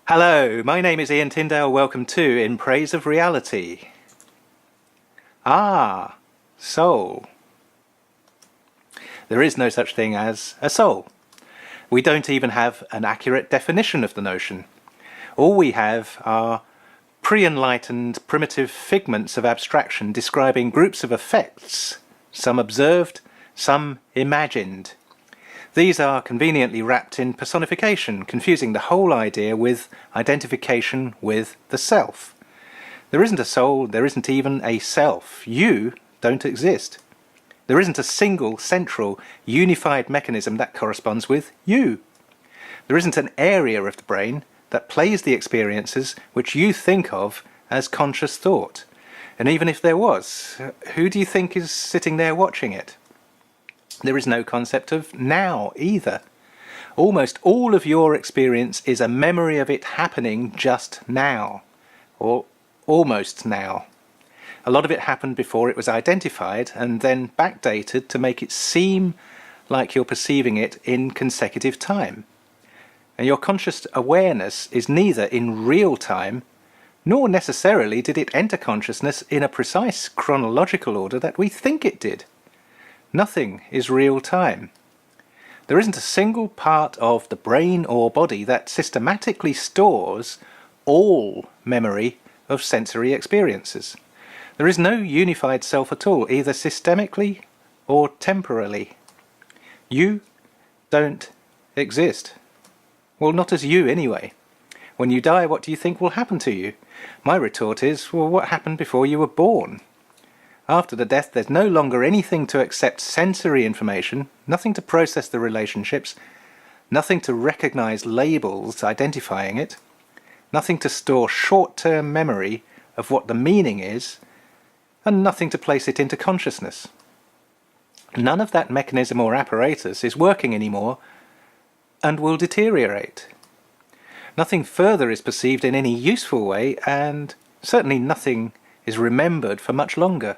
Hello, my name is Ian Tyndale. Welcome to In Praise of Reality. Soul. There is no such thing as a soul. We don't even have an accurate definition of the notion. All we have are pre-enlightened primitive figments of abstraction describing groups of effects, some observed, some imagined. These are conveniently wrapped in personification, confusing the whole idea with identification with the self. There isn't a soul, there isn't even a self. You don't exist. There isn't a single, central, unified mechanism that corresponds with you. There isn't an area of the brain that plays the experiences which you think of as conscious thought. And even if there was, who do you think is sitting there watching it? There is no concept of now either. Almost all of your experience is a memory of it happening just now, or almost now. A lot of it happened before it was identified and then backdated to make it seem like you're perceiving it in consecutive time. And your conscious awareness is neither in real time, nor necessarily did it enter consciousness in a precise chronological order that we think it did. Nothing is real time. There isn't a single part of the brain or body that systematically stores all memory of sensory experiences. There is no unified self at all, either systemically or temporally. You don't exist. Well, not as you anyway. When you die, what do you think will happen to you? My retort is, well, what happened before you were born? After the death, there's no longer anything to accept sensory information, nothing to process the relationships, nothing to recognize labels identifying it, nothing to store short-term memory of what the meaning is, and nothing to place it into consciousness. None of that mechanism or apparatus is working anymore and will deteriorate. Nothing further is perceived in any useful way, and certainly nothing is remembered for much longer.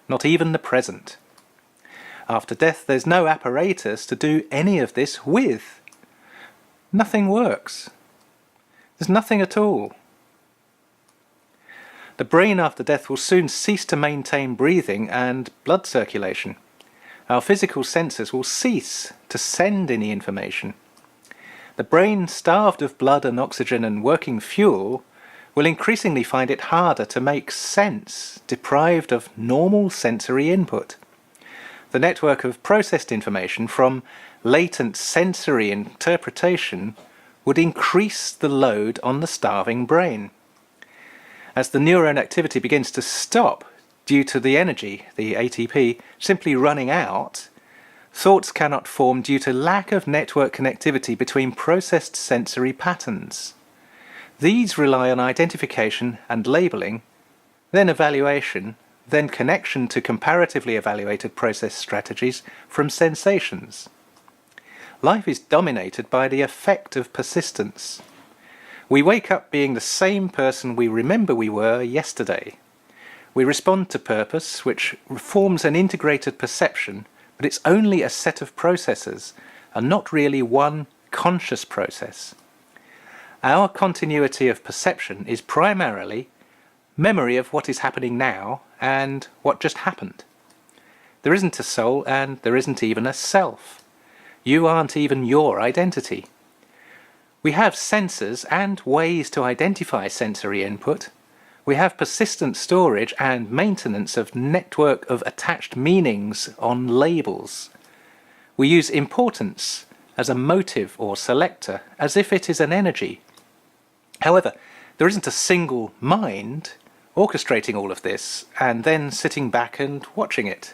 Not even the present. After death, there's no apparatus to do any of this with. Nothing works. There's nothing at all. The brain after death will soon cease to maintain breathing and blood circulation. Our physical senses will cease to send any information. The brain, starved of blood and oxygen and working fuel, will increasingly find it harder to make sense, deprived of normal sensory input. The network of processed information from latent sensory interpretation would increase the load on the starving brain. As the neuron activity begins to stop due to the energy, the ATP, simply running out, thoughts cannot form due to lack of network connectivity between processed sensory patterns. These rely on identification and labeling, then evaluation, then connection to comparatively evaluated process strategies from sensations. Life is dominated by the effect of persistence. We wake up being the same person we remember we were yesterday. We respond to purpose, which forms an integrated perception, but it's only a set of processes, and not really one conscious process. Our continuity of perception is primarily memory of what is happening now and what just happened. There isn't a soul and there isn't even a self. You aren't even your identity. We have sensors and ways to identify sensory input. We have persistent storage and maintenance of network of attached meanings on labels. We use importance as a motive or selector, as if it is an energy. However, there isn't a single mind orchestrating all of this and then sitting back and watching it.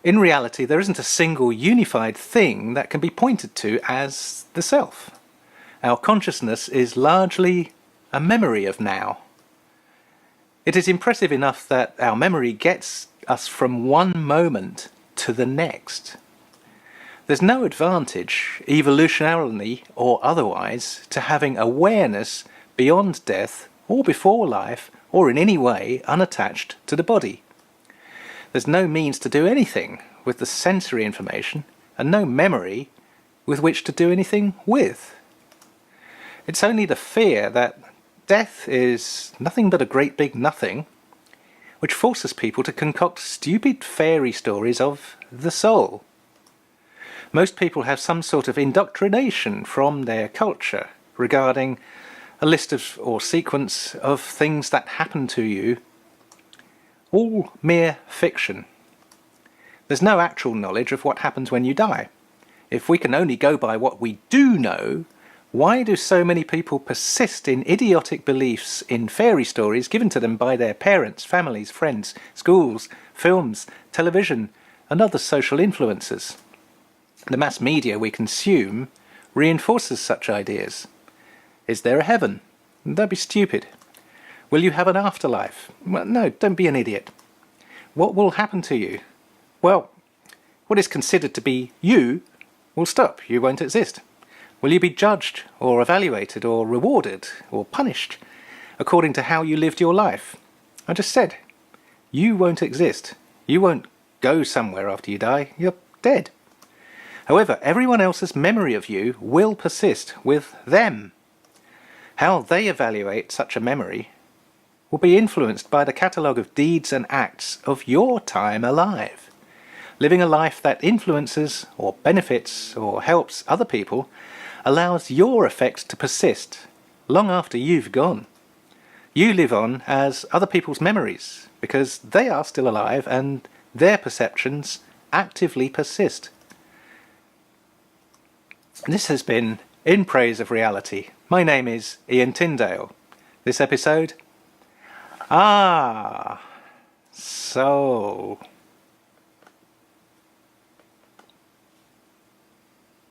In reality, there isn't a single unified thing that can be pointed to as the self. Our consciousness is largely a memory of now. It is impressive enough that our memory gets us from one moment to the next. There's no advantage, evolutionarily or otherwise, to having awareness beyond death or before life or in any way unattached to the body. There's no means to do anything with the sensory information and no memory with which to do anything with. It's only the fear that death is nothing but a great big nothing which forces people to concoct stupid fairy stories of the soul. Most people have some sort of indoctrination from their culture regarding a list of or sequence of things that happen to you, all mere fiction. There's no actual knowledge of what happens when you die. If we can only go by what we do know, why do so many people persist in idiotic beliefs in fairy stories given to them by their parents, families, friends, schools, films, television, and other social influences? The mass media we consume reinforces such ideas. Is there a heaven? Don't be stupid. Will you have an afterlife? Well, no, don't be an idiot. What will happen to you? Well, what is considered to be you will stop. You won't exist. Will you be judged or evaluated or rewarded or punished according to how you lived your life? I just said, you won't exist. You won't go somewhere after you die. You're dead. However, everyone else's memory of you will persist with them. How they evaluate such a memory will be influenced by the catalogue of deeds and acts of your time alive. Living a life that influences or benefits or helps other people allows your effects to persist long after you've gone. You live on as other people's memories because they are still alive and their perceptions actively persist. This has been In Praise of Reality. My name is Ian Tyndale. This episode? So